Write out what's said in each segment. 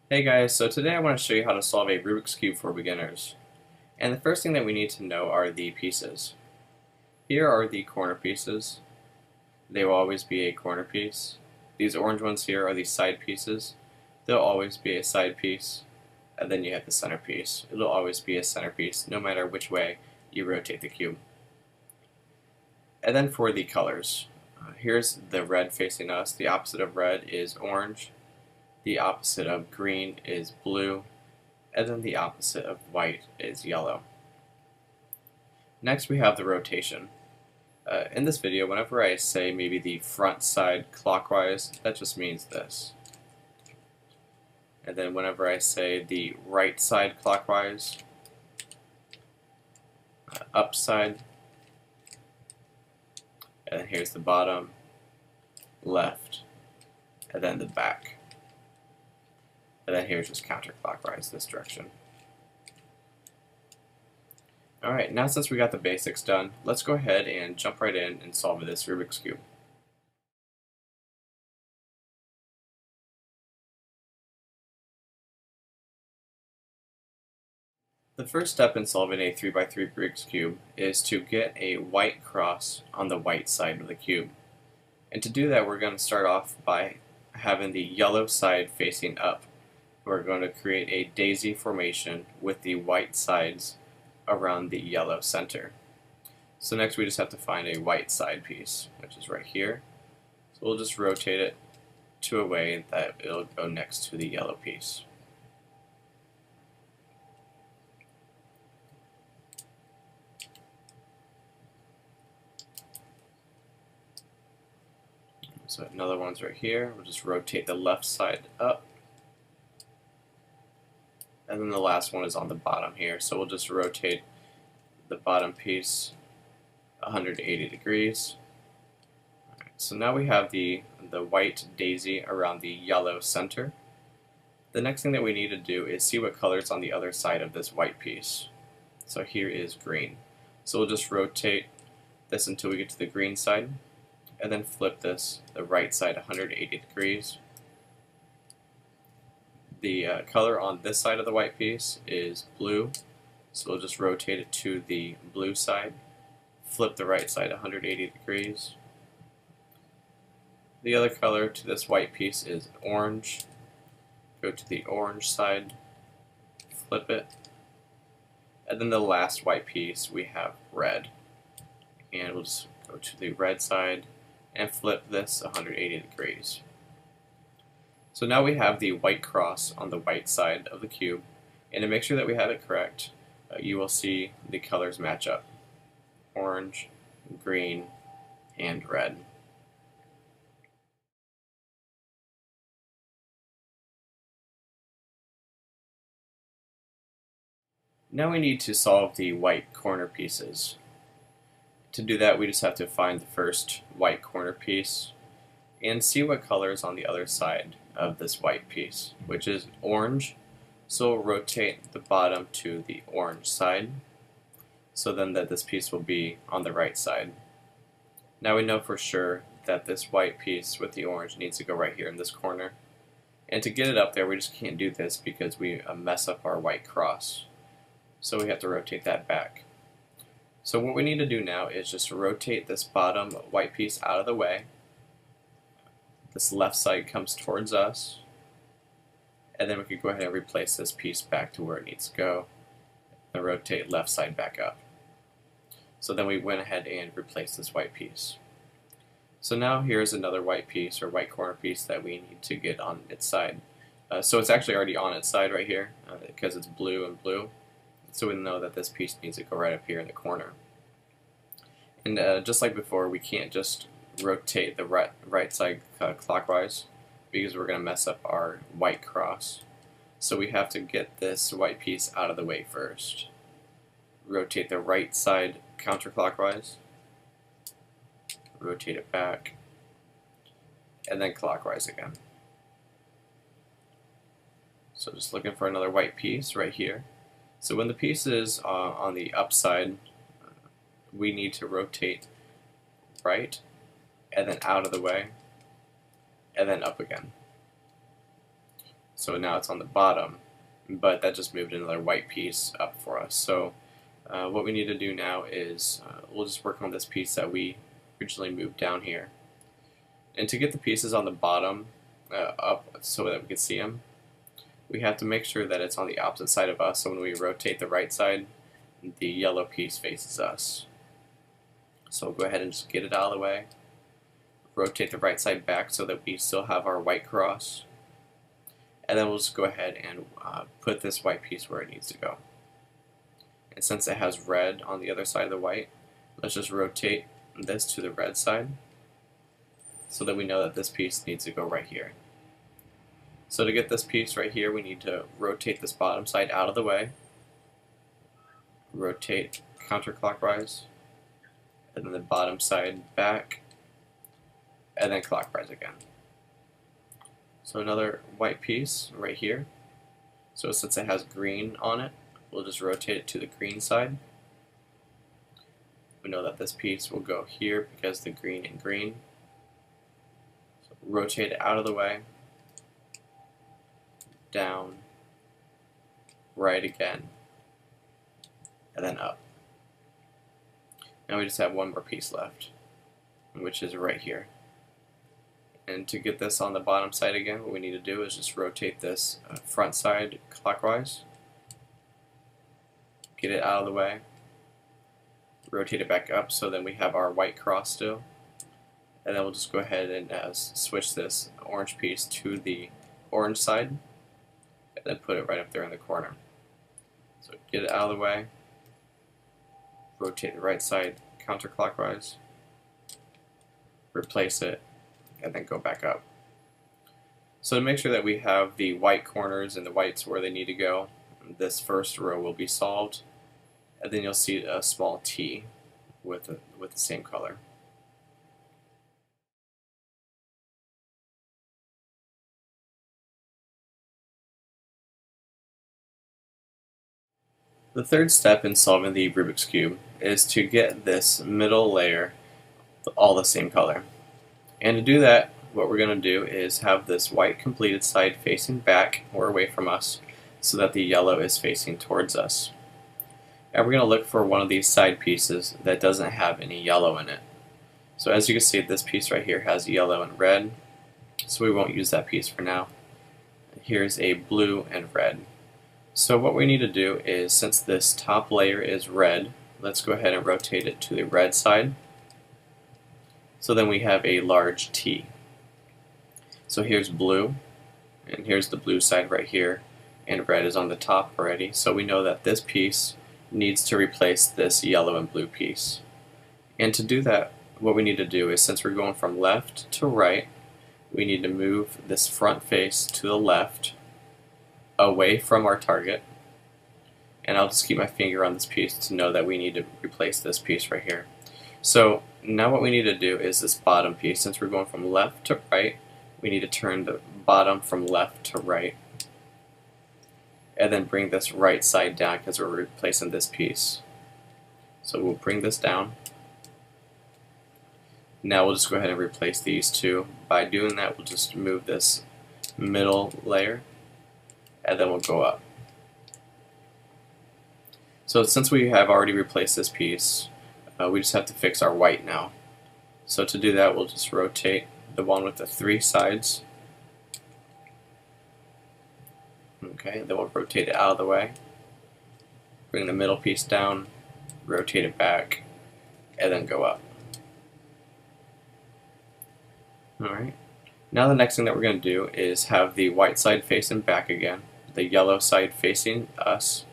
Hey guys, so today I want to show you how to solve a Rubik's Cube for beginners. And the first thing that we need to know are the pieces. Here are the corner pieces. They will always be a corner piece. These orange ones here are the side pieces. They'll always be a side piece. And then you have the center piece. It'll always be a center piece, no matter which way you rotate the cube. And then for the colors. Here's the red facing us. The opposite of red is orange. The opposite of green is blue. And then the opposite of white is yellow. Next we have the rotation. In this video, whenever I say maybe the front side clockwise, that just means this. And then whenever I say the right side clockwise, up side, and then here's the bottom, left, and then the back. And then here's just counterclockwise, this direction. Alright, now since we got the basics done, let's go ahead and jump right in and solve this Rubik's Cube. The first step in solving a 3x3 Rubik's Cube is to get a white cross on the white side of the cube. And to do that, we're going to start off by having the yellow side facing up. We're going to create a daisy formation with the white sides around the yellow center. So next we just have to find a white side piece, which is right here. So we'll just rotate it to a way that it'll go next to the yellow piece. So another one's right here. We'll just rotate the left side up. And then the last one is on the bottom here. So we'll just rotate the bottom piece 180 degrees. Alright, so now we have the white daisy around the yellow center. The next thing that we need to do is see what color's on the other side of this white piece. So here is green. So we'll just rotate this until we get to the green side, and then flip this the right side 180 degrees. The color on this side of the white piece is blue, so we'll just rotate it to the blue side, flip the right side 180 degrees. The other color to this white piece is orange. Go to the orange side, flip it, and then the last white piece we have red. And we'll just go to the red side and flip this 180 degrees. So now we have the white cross on the white side of the cube, and to make sure that we have it correct, you will see the colors match up: orange, green, and red. Now we need to solve the white corner pieces. To do that, we just have to find the first white corner piece and see what color is on the other side of this white piece, which is orange. So we'll rotate the bottom to the orange side, so then that this piece will be on the right side. Now we know for sure that this white piece with the orange needs to go right here in this corner. And to get it up there, we just can't do this because we mess up our white cross. So we have to rotate that back. So what we need to do now is just rotate this bottom white piece out of the way. This left side comes towards us, and then we could go ahead and replace this piece back to where it needs to go, and rotate left side back up. So then we went ahead and replaced this white piece. So now here's another white piece, or white corner piece, that we need to get on its side. So it's actually already on its side right here, because it's blue and blue. So we know that this piece needs to go right up here in the corner. And just like before, we can't just rotate the right side clockwise, because we're going to mess up our white cross. So we have to get this white piece out of the way first. Rotate the right side counterclockwise, rotate it back, and then clockwise again. So just looking for another white piece right here. So when the piece is on the upside, we need to rotate right, and then out of the way, and then up again. So now it's on the bottom, but that just moved another white piece up for us. So what we need to do now is we'll just work on this piece that we originally moved down here. And to get the pieces on the bottom up so that we can see them, we have to make sure that it's on the opposite side of us. So when we rotate the right side, the yellow piece faces us. So we'll go ahead and just get it out of the way. Rotate the right side back so that we still have our white cross. And then we'll just go ahead and put this white piece where it needs to go. And since it has red on the other side of the white, let's just rotate this to the red side so that we know that this piece needs to go right here. So to get this piece right here, we need to rotate this bottom side out of the way, rotate counterclockwise, and then the bottom side back, and then clockwise again. So another white piece right here. So since it has green on it, we'll just rotate it to the green side. We know that this piece will go here because the green and green. So rotate it out of the way, down, right again, and then up. Now we just have one more piece left, which is right here. And to get this on the bottom side again, what we need to do is just rotate this front side clockwise, get it out of the way, rotate it back up so then we have our white cross still, and then we'll just go ahead and switch this orange piece to the orange side, and then put it right up there in the corner. So get it out of the way, rotate the right side counterclockwise, replace it, and then go back up. So to make sure that we have the white corners and the whites where they need to go, this first row will be solved, and then you'll see a small T with the same color. The third step in solving the Rubik's Cube is to get this middle layer all the same color. And to do that, what we're going to do is have this white completed side facing back or away from us so that the yellow is facing towards us. And we're going to look for one of these side pieces that doesn't have any yellow in it. So as you can see, this piece right here has yellow and red, so we won't use that piece for now. Here's a blue and red. So what we need to do is, since this top layer is red, let's go ahead and rotate it to the red side. So then we have a large T. So here's blue, and here's the blue side right here, and red is on the top already. So we know that this piece needs to replace this yellow and blue piece. And to do that, what we need to do is, since we're going from left to right, we need to move this front face to the left, away from our target. And I'll just keep my finger on this piece to know that we need to replace this piece right here. So now what we need to do is this bottom piece. Since we're going from left to right, we need to turn the bottom from left to right, and then bring this right side down because we're replacing this piece. So we'll bring this down. Now we'll just go ahead and replace these two. By doing that, we'll just move this middle layer, and then we'll go up. So since we have already replaced this piece, we just have to fix our white now. So to do that, we'll just rotate the one with the three sides. Okay, then we'll rotate it out of the way. Bring the middle piece down, rotate it back, and then go up. Alright, now the next thing that we're going to do is have the white side facing back again, the yellow side facing us,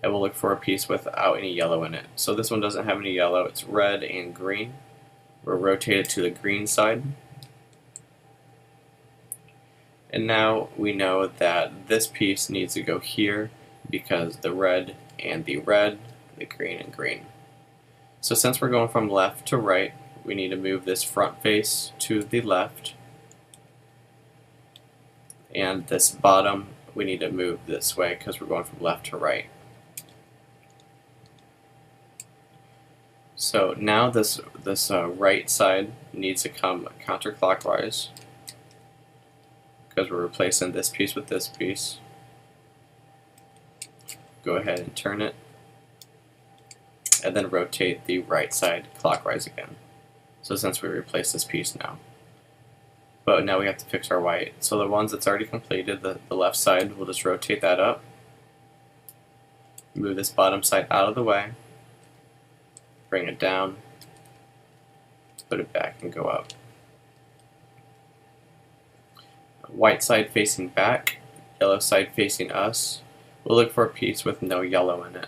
and we'll look for a piece without any yellow in it. So this one doesn't have any yellow, it's red and green. We'll rotate it to the green side. And now we know that this piece needs to go here because the red, the green and green. So since we're going from left to right, we need to move this front face to the left, and this bottom we need to move this way because we're going from left to right. So now this right side needs to come counterclockwise, because we're replacing this piece with this piece. Go ahead and turn it, and then rotate the right side clockwise again. So since we replaced this piece now. But now we have to fix our white. So the ones that's already completed, the left side, we'll just rotate that up. Move this bottom side out of the way. Bring it down. Put it back and go up. White side facing back, yellow side facing us. We'll look for a piece with no yellow in it.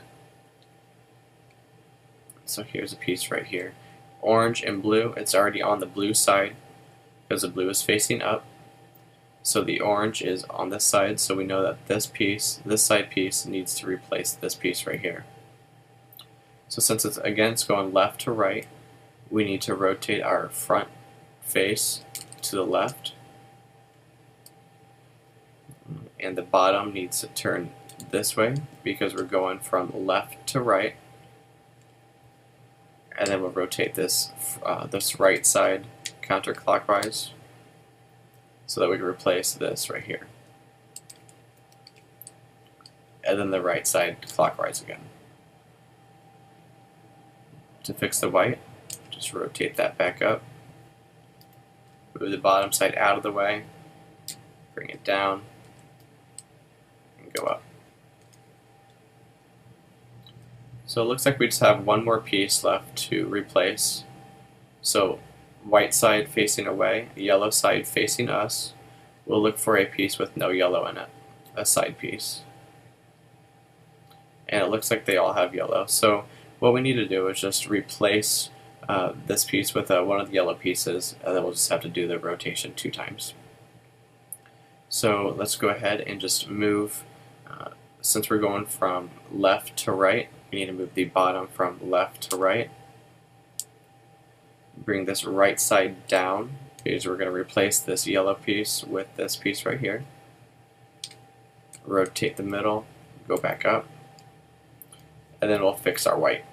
So here's a piece right here. Orange and blue, it's already on the blue side because the blue is facing up. So the orange is on this side, so we know that this side piece needs to replace this piece right here. So since it's going left to right, we need to rotate our front face to the left. And the bottom needs to turn this way because we're going from left to right. And then we'll rotate this right side counterclockwise so that we can replace this right here. And then the right side clockwise again. To fix the white, just rotate that back up. Move the bottom side out of the way. Bring it down. And go up. So it looks like we just have one more piece left to replace. So white side facing away, yellow side facing us. We'll look for a piece with no yellow in it, a side piece. And it looks like they all have yellow. So what we need to do is just replace this piece with one of the yellow pieces, and then we'll just have to do the rotation 2 times. So let's go ahead and just move, since we're going from left to right, we need to move the bottom from left to right. Bring this right side down because we're going to replace this yellow piece with this piece right here. Rotate the middle, go back up, and then we'll fix our white.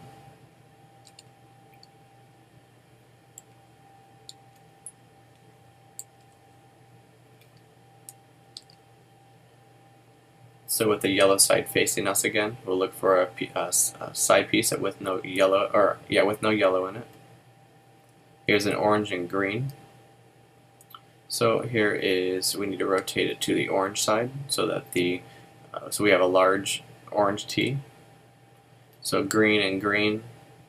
So with the yellow side facing us again, we'll look for a side piece with no yellow, with no yellow in it. Here's an orange and green. So here is, we need to rotate it to the orange side so that so we have a large orange T. So green and green,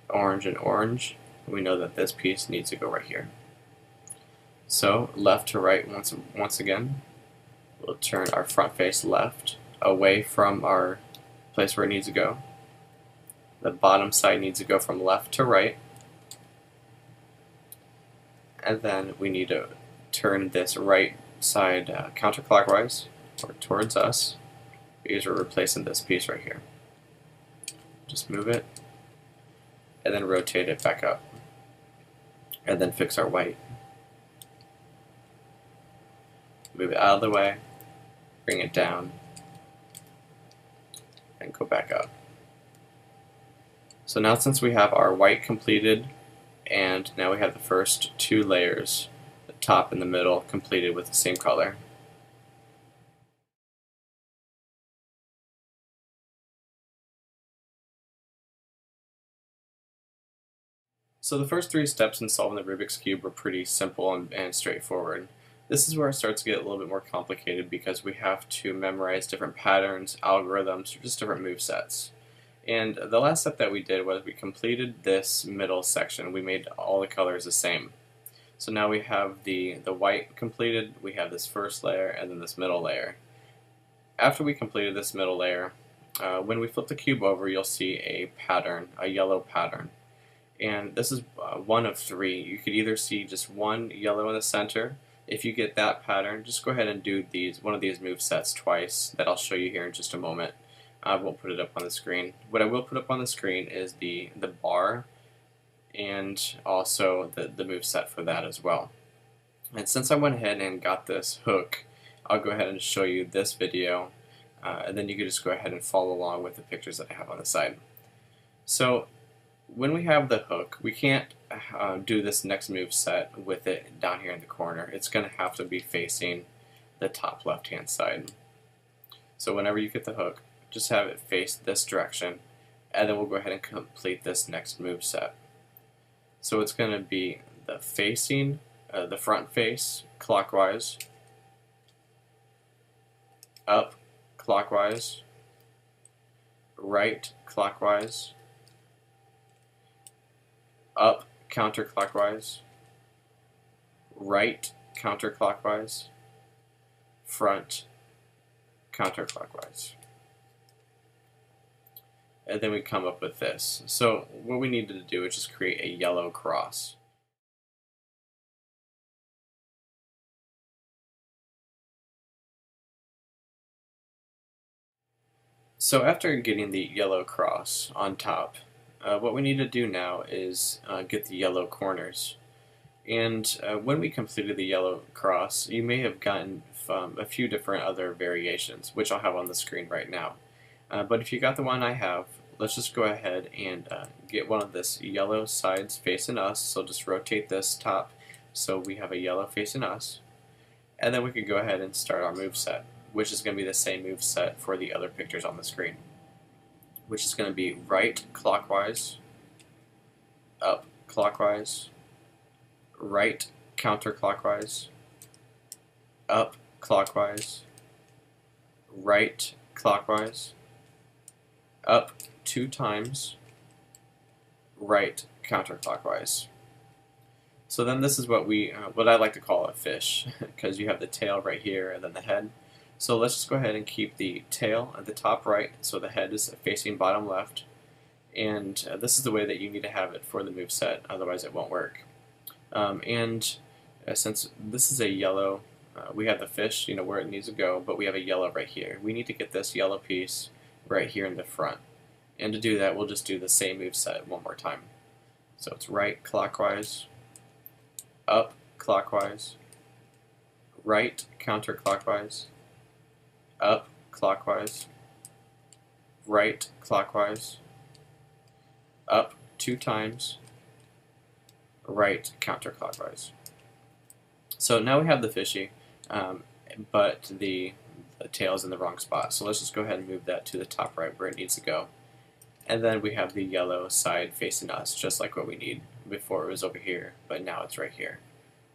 orange and orange. We know that this piece needs to go right here. So left to right once again. We'll turn our front face left, away from our place where it needs to go. The bottom side needs to go from left to right. And then we need to turn this right side counterclockwise or towards us because we're replacing this piece right here. Just move it and then rotate it back up and then fix our white. Move it out of the way, bring it down, and go back up. So now since we have our white completed, and now we have the first 2 layers, the top and the middle, completed with the same color. So the first 3 steps in solving the Rubik's Cube were pretty simple and straightforward. This is where it starts to get a little bit more complicated because we have to memorize different patterns, algorithms, or just different move sets. And the last step that we did was we completed this middle section. We made all the colors the same. So now we have the white completed, we have this first layer, and then this middle layer. After we completed this middle layer, when we flip the cube over, you'll see a pattern, a yellow pattern. And this is one of 3. You could either see just one yellow in the center. If you get that pattern, just go ahead and do one of these move sets twice that I'll show you here in just a moment. I won't put it up on the screen. What I will put up on the screen is the bar and also the move set for that as well. And since I went ahead and got this hook, I'll go ahead and show you this video, and then you can just go ahead and follow along with the pictures that I have on the side. So when we have the hook, we can't do this next move set with it down here in the corner. It's going to have to be facing the top left-hand side. So whenever you get the hook, just have it face this direction, and then we'll go ahead and complete this next move set. So it's going to be the facing, the front face clockwise, up clockwise, right clockwise, up counterclockwise, right counterclockwise, front counterclockwise. And then we come up with this. So what we needed to do is just create a yellow cross. So after getting the yellow cross on top, what we need to do now is get the yellow corners. And when we completed the yellow cross, you may have gotten a few different other variations, which I'll have on the screen right now. But if you got the one I have, let's just go ahead and get one of this yellow sides facing us. So just rotate this top so we have a yellow facing us. And then we can go ahead and start our move set, which is going to be the same move set for the other pictures on the screen, which is going to be right clockwise, up clockwise, right counterclockwise, up clockwise, right clockwise, up 2 times, right counterclockwise. So then this is what I like to call a fish, because you have the tail right here and then the head. So let's just go ahead and keep the tail at the top right, so the head is facing bottom left. And this is the way that you need to have it for the move set, otherwise it won't work. Since this is a yellow, we have the fish, where it needs to go, but we have a yellow right here. We need to get this yellow piece right here in the front. And to do that, we'll just do the same move set one more time. So it's right clockwise, up clockwise, right counterclockwise, up clockwise, right clockwise, up 2 times, right counterclockwise. So now we have the fishy, but the tail is in the wrong spot. So let's just go ahead and move that to the top right where it needs to go. And then we have the yellow side facing us, just like what we need. Before it was over here, but now it's right here.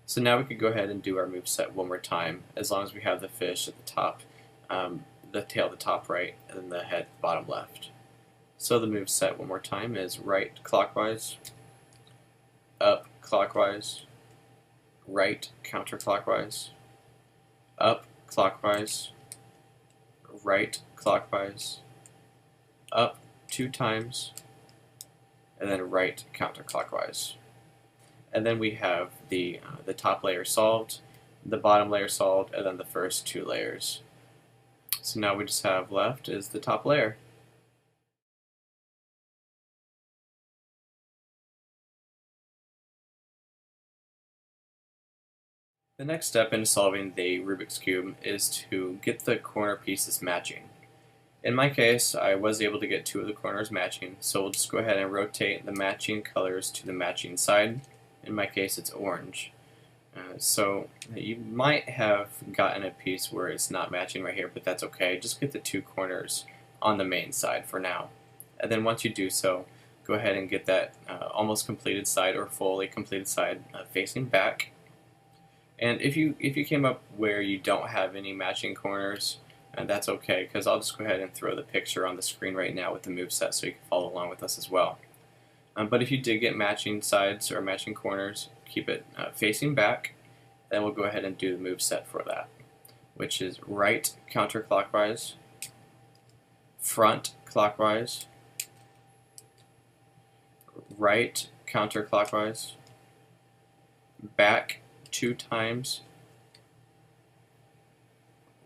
So now we could go ahead and do our move set one more time, as long as we have the fish at the top, the tail at the top right, and then the head bottom left. So the move set one more time is right clockwise, up clockwise, right counterclockwise, up clockwise, right clockwise, up 2 times, and then right counterclockwise. And then we have the top layer solved, the bottom layer solved, and then the first 2 layers. So now we just have left is the top layer. The next step in solving the Rubik's Cube is to get the corner pieces matching. In my case, I was able to get 2 of the corners matching, so we'll just go ahead and rotate the matching colors to the matching side. In my case, it's orange. So you might have gotten a piece where it's not matching right here, but that's okay. Just get the 2 corners on the main side for now. And then once you do so, go ahead and get that almost completed side or fully completed side facing back. And if you came up where you don't have any matching corners, that's okay, because I'll just go ahead and throw the picture on the screen right now with the move set so you can follow along with us as well. But if you did get matching sides or matching corners, keep it facing back. Then we'll go ahead and do the move set for that, which is right counterclockwise, front clockwise, right counterclockwise, back 2 times,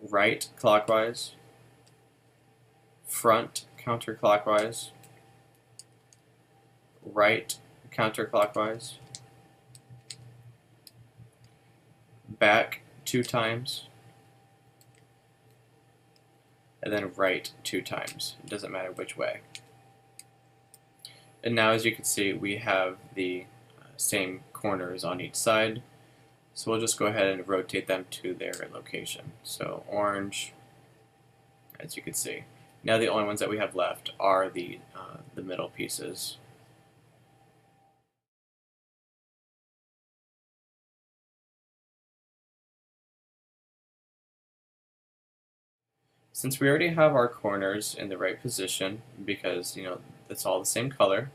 right clockwise, front counterclockwise, right counterclockwise, back 2 times, and then right 2 times. It doesn't matter which way. And now, as you can see, we have the same corners on each side. So we'll just go ahead and rotate them to their location. So orange, as you can see. Now the only ones that we have left are the middle pieces. Since we already have our corners in the right position, because it's all the same color,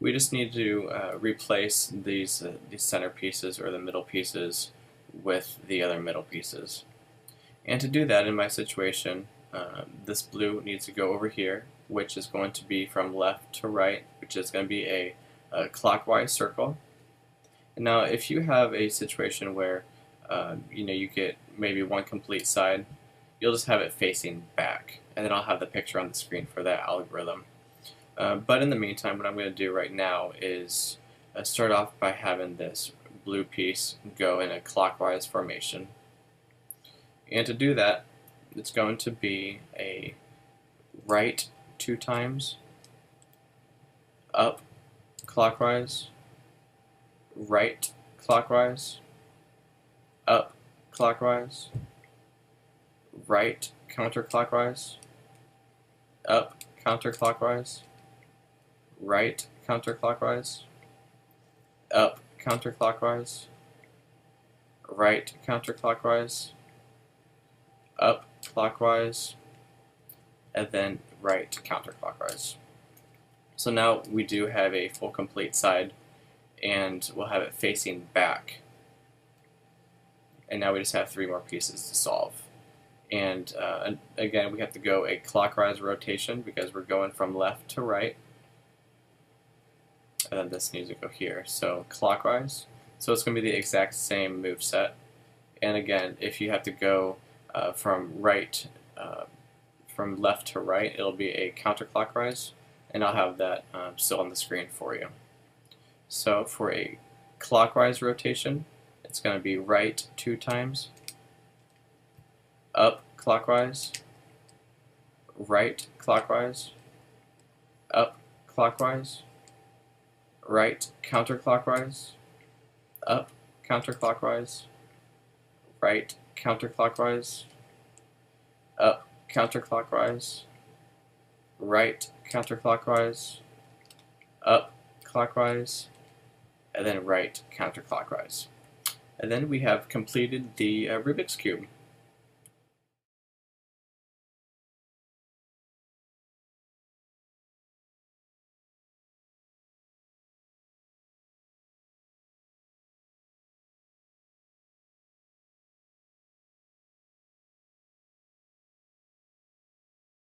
we just need to replace these center pieces or the middle pieces with the other middle pieces. And to do that, in my situation, this blue needs to go over here, which is going to be from left to right, which is going to be a clockwise circle. And now, if you have a situation where you get maybe one complete side, you'll just have it facing back, and then I'll have the picture on the screen for that algorithm. But in the meantime, what I'm going to do right now is start off by having this blue piece go in a clockwise formation. And to do that, it's going to be a right 2 times, up clockwise, right clockwise, up clockwise, right counterclockwise, up counterclockwise, right counterclockwise, up counterclockwise, right counterclockwise, up clockwise, and then right counterclockwise. So now we do have a full complete side, and we'll have it facing back. And now we just have 3 more pieces to solve. And again, we have to go a clockwise rotation because we're going from left to right. And then this needs to go here. So clockwise. So it's going to be the exact same move set. And again, if you have to go from left to right, it'll be a counterclockwise, and I'll have that still on the screen for you. So for a clockwise rotation, it's going to be right 2 times, up clockwise, right clockwise, up clockwise, right counterclockwise, up counterclockwise, right counterclockwise, up counterclockwise, right counterclockwise, up clockwise, and then right counterclockwise. And then we have completed the Rubik's Cube.